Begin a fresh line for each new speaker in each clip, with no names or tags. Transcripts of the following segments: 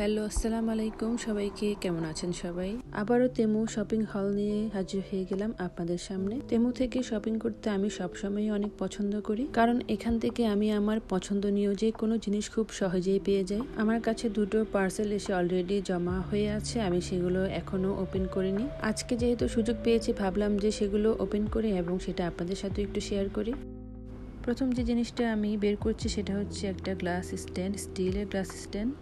Hello, আসসালামু আলাইকুম। সবাইকে কেমন আছেন সবাই? আবারও তেমু শপিং হল নিয়ে হাজির হয়ে গেলাম আপনাদের সামনে। তেমু থেকে শপিং করতে আমি সবসময় অনেক পছন্দ করি, কারণ এখান থেকে আমি আমার পছন্দনীয় যে কোনো জিনিস খুব সহজেই পেয়ে যাই। আমার কাছে দুটো পার্সেল এসে অলরেডি জমা হয়ে আছে, আমি সেগুলো এখনো ওপেন করিনি। আজকে যেহেতু সুযোগ পেয়েছি, ভাবলাম যে সেগুলো ওপেন করি এবং সেটা আপনাদের সাথে একটু শেয়ার করি। প্রথম যে জিনিসটা আমি বের করছি সেটা হচ্ছে একটা গ্লাস স্ট্যান্ড, স্টিলের গ্লাস স্ট্যান্ড।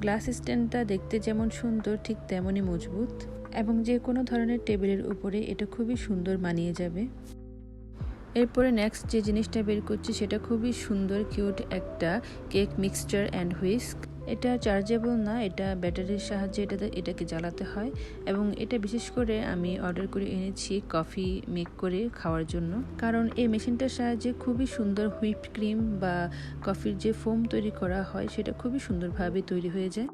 গ্লাস স্ট্যান্ডটা দেখতে যেমন সুন্দর ঠিক তেমনই মজবুত, এবং যে কোনো ধরনের টেবিলের উপরে এটা খুবই সুন্দর মানিয়ে যাবে। এরপরে নেক্সট যে জিনিসটা বের করছি সেটা খুবই সুন্দর কিউট একটা কেক মিক্সচার অ্যান্ড হুইস্ক। এটা চার্জেবল না, এটা ব্যাটারির সাহায্যে এটাকে জ্বালাতে হয়, এবং এটা বিশেষ করে আমি অর্ডার করে এনেছি কফি মেক করে খাওয়ার জন্য, কারণ এই মেশিনটার সাহায্যে খুবই সুন্দর হুইপ ক্রিম বা কফির যে ফোম তৈরি করা হয় সেটা খুবই সুন্দরভাবে তৈরি হয়ে যায়।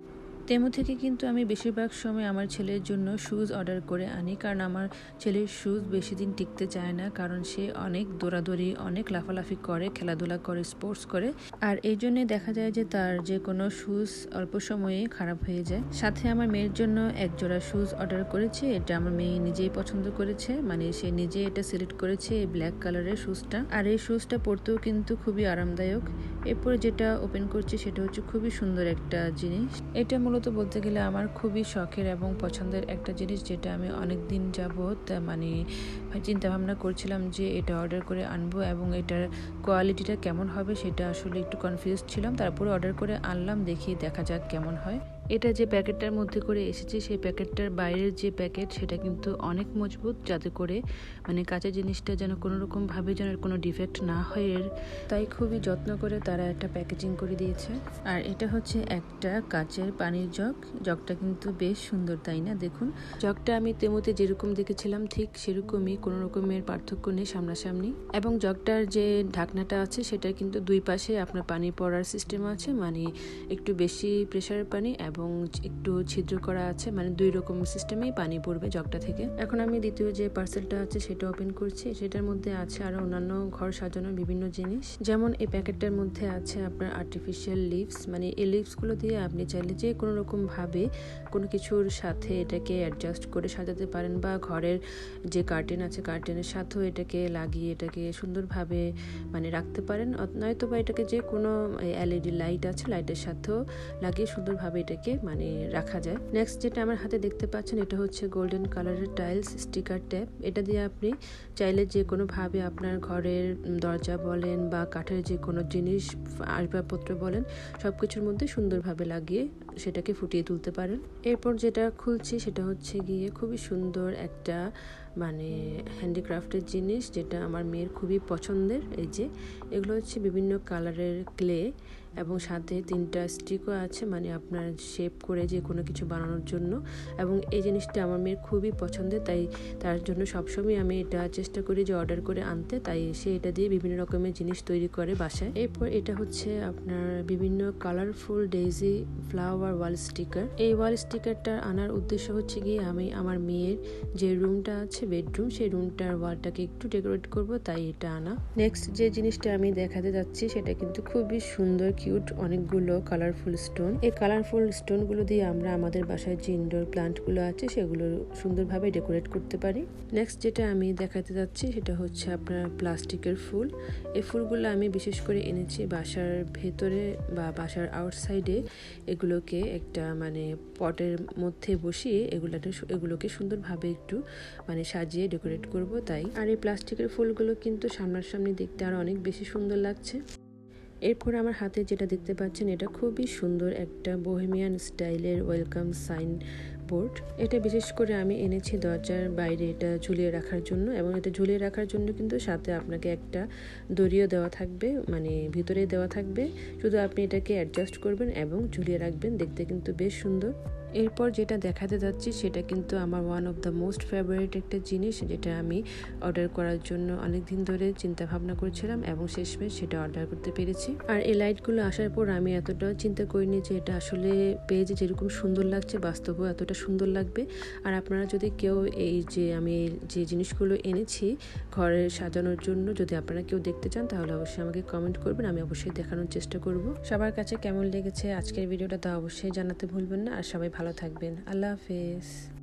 তেমু থেকে কিন্তু আমি বেশিরভাগ সময় আমার ছেলের জন্য শুজ অর্ডার করে আনি, কারণ আমার ছেলের শুজ বেশি দিন টিকতে চায় না, কারণ সে অনেক দৌড়াদৌড়ি, অনেক লাফালাফি করে, খেলাধুলা করে, স্পোর্টস করে, আর এই জন্যে দেখা যায় যে তার যে কোনো শুজ অল্প সময়ে খারাপ হয়ে যায়। সাথে আমার মেয়ের জন্য এক জোড়া শুজ অর্ডার করেছি, এটা আমার মেয়ে নিজেই পছন্দ করেছে, মানে সে নিজে এটা সিলেক্ট করেছে, এই ব্ল্যাক কালারের শুজটা। আর এই শুজটা পরতেও কিন্তু খুবই আরামদায়ক। এরপরে যেটা ওপেন করছি সেটা হচ্ছে খুবই সুন্দর একটা জিনিস। এটা মূলত বলতে গেলে আমার খুবই শখের এবং পছন্দের একটা জিনিস, যেটা আমি অনেক দিন যাবত মানে চিন্তা ভাবনা করছিলাম যে এটা অর্ডার করে আনবো, এবং এটার কোয়ালিটিটা কেমন হবে সেটা আসলে একটু কনফিউজ ছিলাম। তারপরে অর্ডার করে আনলাম, দেখি দেখা যাক কেমন হয়। এটা যে প্যাকেটটার মধ্যে করে এসেছে সেই প্যাকেটটার বাইরের যে প্যাকেট সেটা কিন্তু অনেক মজবুত, যাতে করে মানে কাঁচা জিনিসটা যেন কোনো রকম ভাবে যেন কোনো ডিফেক্ট না হয় এর, তাই খুবই যত্ন করে তারা একটা প্যাকেজিং করে দিয়েছে। আর এটা হচ্ছে একটা কাচের পানির জগ। জগটা কিন্তু বেশ সুন্দর, তাই না? দেখুন, জগটা আমি তেমুতে যেরকম দেখেছিলাম ঠিক সেরকমই, কোনো রকমের পার্থক্য নেই সামনাসামনি। এবং জগটার যে ঢাকনাটা আছে সেটা কিন্তু দুই পাশে আপনার পানি পড়ার সিস্টেম আছে, মানে একটু বেশি প্রেসারের পানি এবং একটু ছিদ্র করা আছে, মানে দুই রকম সিস্টেমেই পানি পড়বে জগটা থেকে। এখন আমি দ্বিতীয় যে পার্সেলটা আছে সেটা ওপেন করছি। সেটার মধ্যে আছে আরো অন্যান্য ঘর সাজানোর বিভিন্ন জিনিস, যেমন এই প্যাকেটটার মধ্যে আছে আপনার আর্টিফিশিয়াল লিভস, মানে এই লিভসগুলো দিয়ে আপনি চাইলে যে কোনো রকম ভাবে কোনো কিছুর সাথে এটাকে অ্যাডজাস্ট করে সাজাতে পারেন, বা ঘরের যে কার্টেন আছে কার্টেনের সাথেও এটাকে লাগিয়ে এটাকে সুন্দরভাবে মানে রাখতে পারেন, নয়তো বা এটাকে যে কোনো এলইডি লাইট আছে লাইটের সাথেও লাগিয়ে সুন্দরভাবে এটাকে মানে রাখা যায়। নেক্সট যেটা আমার হাতে দেখতে পাচ্ছেন এটা হচ্ছে গোল্ডেন কালারের টাইলস স্টিকার ট্যাপ। এটা দিয়ে আপনি চাইলে যে কোনো ভাবে আপনার ঘরের দরজা বলেন বা কাঠের যে কোনো জিনিস, আসবাবপত্র বলেন, সবকিছুর মধ্যে সুন্দরভাবে লাগিয়ে সেটাকে ফুটিয়ে তুলতে পারেন। এরপর যেটা খুলছি সেটা হচ্ছে গিয়ে খুবই সুন্দর একটা মানে হ্যান্ডিক্রাফটের জিনিস, যেটা আমার মেয়ের খুবই পছন্দের। এই যে এগুলো হচ্ছে বিভিন্ন কালারের ক্লে, এবং সাথে 3টা স্টিকও আছে, মানে আপনার শেপ করে যে কোনো কিছু বানানোর জন্য। এবং এই জিনিসটা আমার মেয়ের খুবই পছন্দের, তাই তার জন্য সবসময় আমি এটা চেষ্টা করি যে অর্ডার করে আনতে, তাই সে এটা দিয়ে বিভিন্ন রকমের জিনিস তৈরি করে বাসায়। এরপর এটা হচ্ছে আপনার বিভিন্ন কালারফুল ডেইজি ফ্লাওয়ার ওয়াল স্টিকার। এই ওয়াল স্টিকারটা আনার উদ্দেশ্য হচ্ছে গিয়ে আমি আমার মেয়ের যে রুমটা আছে বেডরুম, সেই রুমটার ওয়ালটাকে একটু ডেকোরেট করব, তাই এটা আনা। নেক্সট যে জিনিসটা আমি দেখাতে যাচ্ছি সেটা কিন্তু খুবই সুন্দর কিউট, অনেকগুলো কালারফুল স্টোন। এই কালারফুল স্টোনগুলো দিয়ে আমরা আমাদের বাসায় যে ইনডোর প্লান্টগুলো আছে সেগুলো সুন্দরভাবে ডেকোরেট করতে পারি। নেক্সট যেটা আমি দেখাতে যাচ্ছি সেটা হচ্ছে আপনার প্লাস্টিকের ফুল। এই ফুলগুলো আমি বিশেষ করে এনেছি বাসার ভেতরে বা বাসার আউটসাইডে, এগুলোকে একটা মানে পটের মধ্যে বসিয়ে এগুলোকে সুন্দরভাবে একটু মানে সাজিয়ে ডেকোরেট করব তাই। আর এই প্লাস্টিকের ফুলগুলো কিন্তু সামনাসামনি দেখতে আরো অনেক বেশি সুন্দর লাগছে। এরপর আমার হাতে যেটা দেখতে পাচ্ছেন এটা খুবই সুন্দর একটা বোহেমিয়ান স্টাইলের ওয়েলকাম সাইন বোর্ড। এটা বিশেষ করে আমি এনেছি দরজার বাইরে এটা ঝুলিয়ে রাখার জন্য, এবং এটা ঝুলিয়ে রাখার জন্য কিন্তু সাথে আপনাকে একটা দড়িও দেওয়া থাকবে, মানে ভিতরে দেওয়া থাকবে, শুধু আপনি এটাকে অ্যাডজাস্ট করবেন এবং ঝুলিয়ে রাখবেন, দেখতে কিন্তু বেশ সুন্দর। এরপর যেটা দেখাতে যাচ্ছি সেটা কিন্তু আমার one of the most favourite একটা জিনিস, যেটা আমি অর্ডার করার জন্য অনেক দিন ধরে চিন্তা ভাবনা করছিলাম এবং শেষমেশ সেটা অর্ডার করতে পেরেছি। আর এই লাইটগুলো আসার পর আমি এতটা চিন্তা করিনি যে এটা আসলে পেজে যেরকম সুন্দর লাগছে বাস্তবেও এতটা সুন্দর লাগবে। আর আপনারা যদি কেউ এই যে আমি যে জিনিসগুলো এনেছি ঘরে সাজানোর জন্য, যদি আপনারা কেউ দেখতে চান তাহলে অবশ্যই আমাকে কমেন্ট করবেন, আমি অবশ্যই দেখানোর চেষ্টা করব। সবার কাছে কেমন লেগেছে আজকের ভিডিওটা তা অবশ্যই জানাতে ভুলবেন না। আর সবাই ভালো থাকবেন। আল্লাহ হাফেজ।